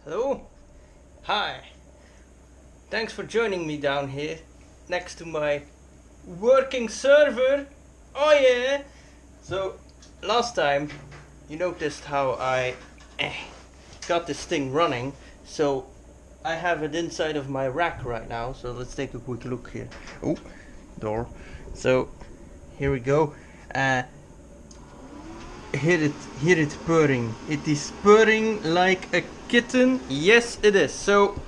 Hello? Hi. Thanks for joining me down here next to my working server. Oh yeah! So, last time you noticed how I eh, got this thing running. So, I have it inside of my rack right now. So, let's take a quick look here. Oh, door. So, here we go. Uh, hear it purring. It is purring like a kitten. Yes, it is. So,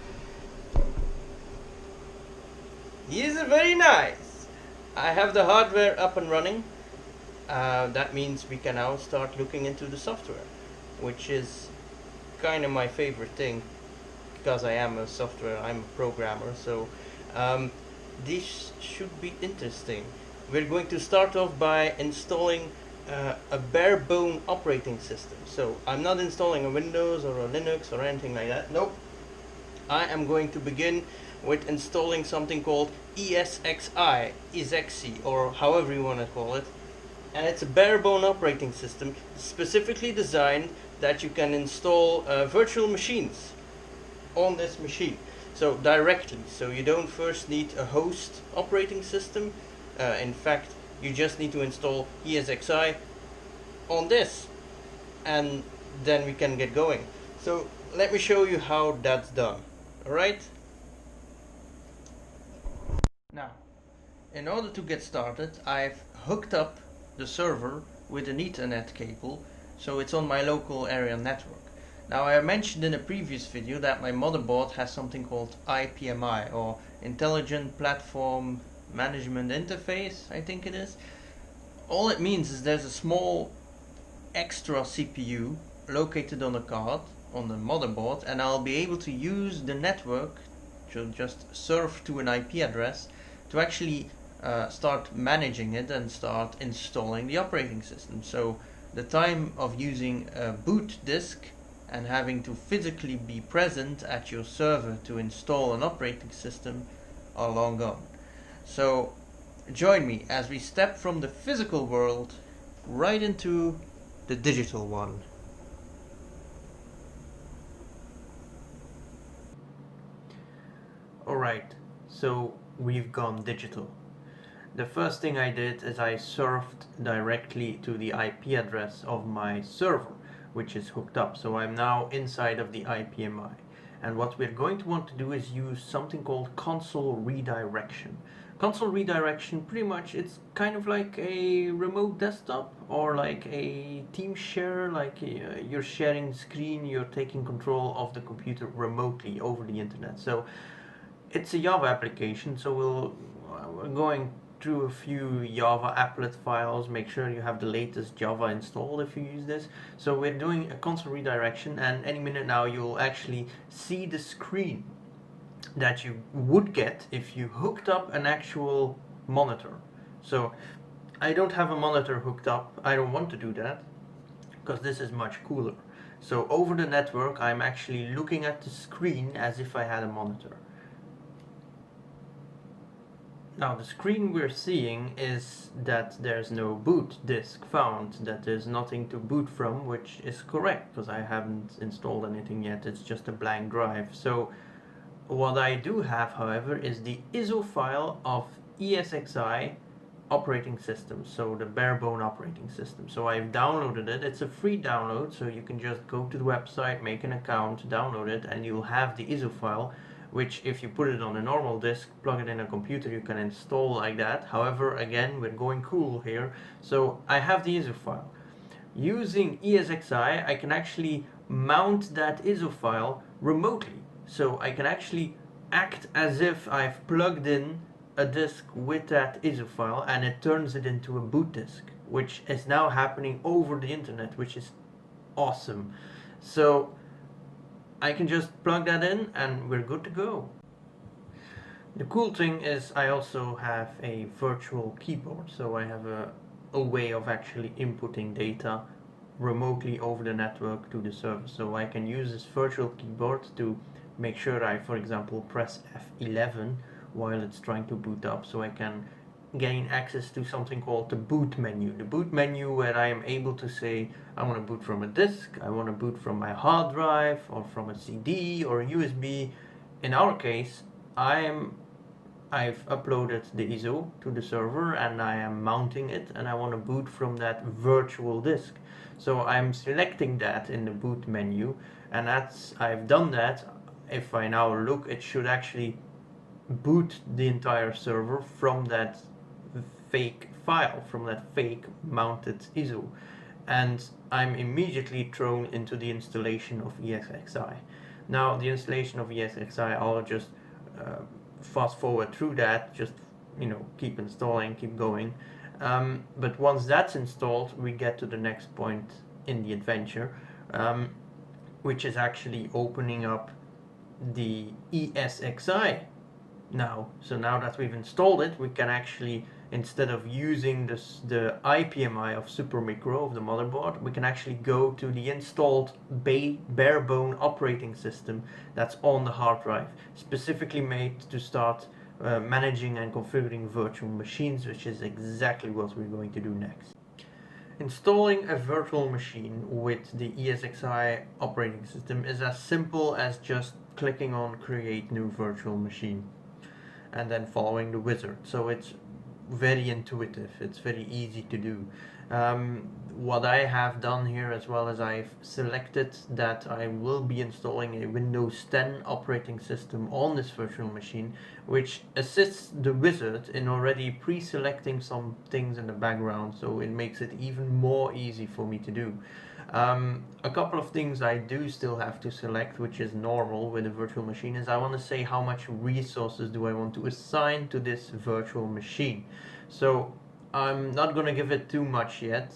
he is very nice. I have the hardware up and running. That means we can now start looking into the software, which is kind of my favorite thing because I'm a programmer. So um, this should be interesting. We're going to start off by installing a bare bone operating system. So I'm not installing a Windows or a Linux or anything like that. Nope. I am going to begin with installing something called ESXi, or however you want to call it. And it's a bare bone operating system specifically designed that you can install virtual machines on this machine. So directly, so you don't first need a host operating system. In fact, you just need to install ESXi on this, and then we can get going. So let me show you how that's done. Alright? Now, in order to get started, I've hooked up the server with an Ethernet cable, so it's on my local area network. Now, I mentioned in a previous video that my motherboard has something called IPMI, or Intelligent Platform Management Interface, I think it is. All it means is there's a small extra CPU located on the card, on the motherboard, and I'll be able to use the network to just serve to an IP address to actually start managing it and start installing the operating system. So the time of using a boot disk and having to physically be present at your server to install an operating system are long gone. So join me as we step from the physical world right into the digital one. Alright, so we've gone digital. The first thing I did is I surfed directly to the IP address of my server, which is hooked up. So I'm now inside of the IPMI. And what we're going to want to do is use something called console redirection. Console redirection, pretty much, it's kind of like a remote desktop or like a team share, like you're sharing screen, you're taking control of the computer remotely over the internet. So it's a Java application, so we're going through a few Java applet files, make sure you have the latest Java installed if you use this. So we're doing a console redirection, and any minute now you'll actually see the screen that you would get if you hooked up an actual monitor. So I don't have a monitor hooked up, I don't want to do that, because this is much cooler. So over the network I'm actually looking at the screen as if I had a monitor. Now the screen we're seeing is that there's no boot disk found, that there's nothing to boot from, which is correct because I haven't installed anything yet, it's just a blank drive. So what I do have, however, is the ISO file of ESXi operating system, so the bare bone operating system. So I've downloaded it, it's a free download, so you can just go to the website, make an account, download it, and you'll have the ISO file, which if you put it on a normal disk, plug it in a computer, you can install like that. However, again, we're going cool here, so I have the ISO file. Using ESXi, I can actually mount that ISO file remotely. So I can actually act as if I've plugged in a disk with that ISO file, and it turns it into a boot disk, which is now happening over the internet, which is awesome. So I can just plug that in and we're good to go. The cool thing is I also have a virtual keyboard, so I have a way of actually inputting data remotely over the network to the server. So I can use this virtual keyboard to make sure I, for example, press F11 while it's trying to boot up, so I can gain access to something called the boot menu. The boot menu, where I am able to say I want to boot from a disk, I want to boot from my hard drive or from a CD or a USB. In our case, I've uploaded the ISO to the server and I am mounting it, and I want to boot from that virtual disk. So I'm selecting that in the boot menu, and I've done that. If I now look, it should actually boot the entire server from that fake file, from that fake mounted ISO. And I'm immediately thrown into the installation of ESXi. Now, the installation of ESXi, I'll just fast forward through that, just keep installing, keep going. But once that's installed, we get to the next point in the adventure, which is actually opening up the ESXi now. So now that we've installed it, we can actually, instead of using the IPMI of Supermicro, of the motherboard, we can actually go to the installed bare-bone operating system that's on the hard drive, specifically made to start managing and configuring virtual machines, which is exactly what we're going to do next. Installing a virtual machine with the ESXi operating system is as simple as just clicking on Create New Virtual Machine and then following the wizard. So it's very intuitive, it's very easy to do. What I have done here, as well as I've selected that I will be installing a Windows 10 operating system on this virtual machine, which assists the wizard in already pre-selecting some things in the background, so it makes it even more easy for me to do. A couple of things I do still have to select, which is normal with a virtual machine, is I want to say how much resources do I want to assign to this virtual machine. So I'm not going to give it too much yet,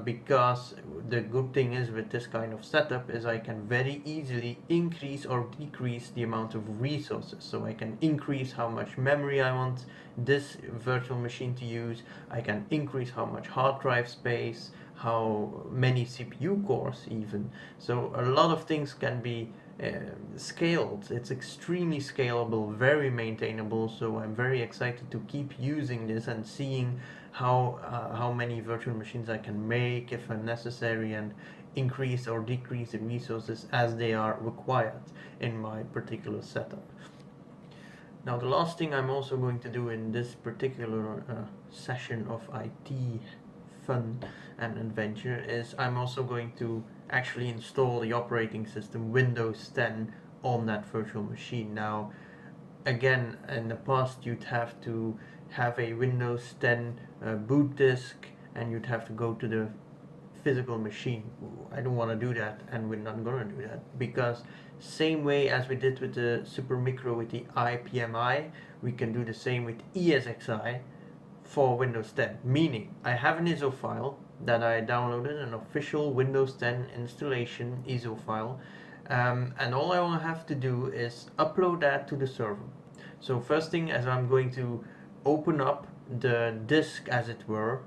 because the good thing is with this kind of setup is I can very easily increase or decrease the amount of resources. So I can increase how much memory I want this virtual machine to use, I can increase how much hard drive space, how many CPU cores even. So a lot of things can be scaled. It's extremely scalable, very maintainable, so I'm very excited to keep using this and seeing how many virtual machines I can make if necessary, and increase or decrease the resources as they are required in my particular setup. Now, the last thing I'm also going to do in this particular session of IT fun and adventure is I'm also going to actually install the operating system Windows 10 on that virtual machine. Now, again, in the past you'd have to have a Windows 10 boot disk, and you'd have to go to the physical machine. I don't want to do that, and we're not going to do that, because same way as we did with the Supermicro with the IPMI, we can do the same with ESXi for Windows 10. Meaning, I have an ISO file that I downloaded, an official Windows 10 installation ISO file, and all I will have to do is upload that to the server. So first thing, as I'm going to open up the disk, as it were,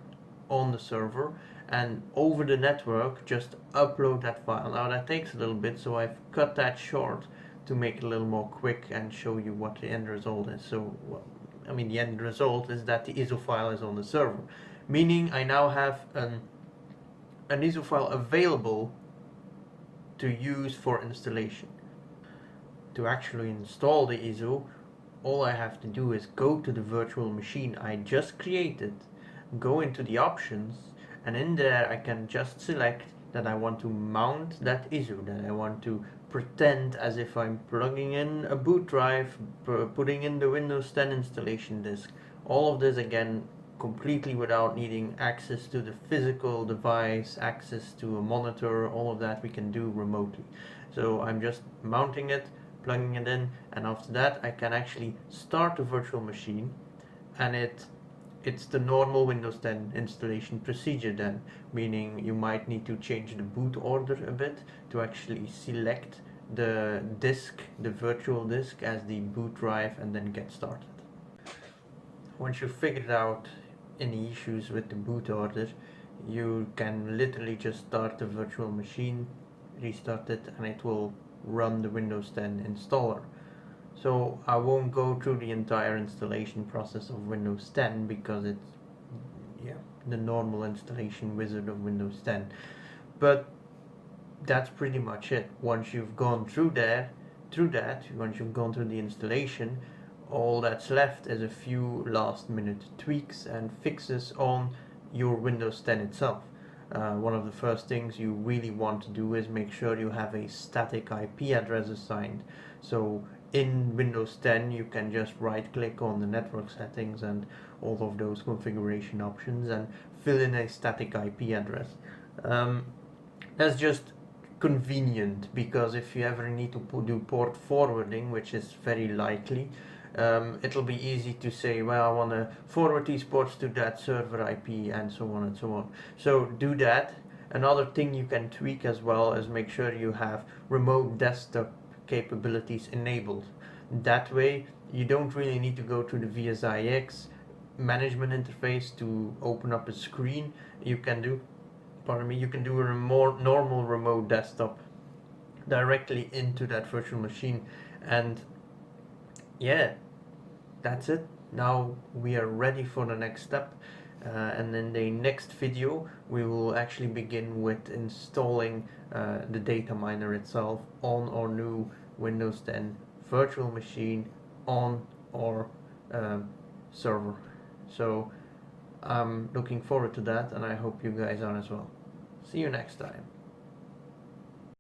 on the server, and over the network just upload that file. Now that takes a little bit, so I've cut that short to make it a little more quick and show you what the end result is. So, well, the end result is that the ISO file is on the server, meaning I now have an ISO file available to use for installation. To actually install the ISO, all I have to do is go to the virtual machine I just created, go into the options, and in there I can just select that I want to mount that ISO, that I want to pretend as if I'm plugging in a boot drive, putting in the Windows 10 installation disk. All of this again completely without needing access to the physical device, access to a monitor. All of that we can do remotely. So I'm just mounting it, plugging it in, and after that I can actually start the virtual machine, and it's the normal Windows 10 installation procedure then, meaning you might need to change the boot order a bit to actually select the disk, the virtual disk, as the boot drive, and then get started. Once you've figured out any issues with the boot order, you can literally just start the virtual machine, restart it, and it will run the Windows 10 installer. So I won't go through the entire installation process of Windows 10 because it's, yeah, the normal installation wizard of Windows 10. But that's pretty much it. Once you've gone through that, once you've gone through the installation, all that's left is a few last minute tweaks and fixes on your Windows 10 itself. One of the first things you really want to do is make sure you have a static IP address assigned. So in Windows 10 you can just right click on the network settings and all of those configuration options and fill in a static IP address. That's just convenient, because if you ever need to do port forwarding, which is very likely, it'll be easy to say, well, I want to forward these ports to that server IP and so on and so on. So do that. Another thing you can tweak as well is make sure you have remote desktop capabilities enabled. That way you don't really need to go to the ESXi management interface to open up a screen. You can do you can do a more normal remote desktop directly into that virtual machine. And yeah, that's it. Now we are ready for the next step. And in the next video, we will actually begin with installing the data miner itself on our new Windows 10 virtual machine on our server. So I'm looking forward to that, and I hope you guys are as well. See you next time.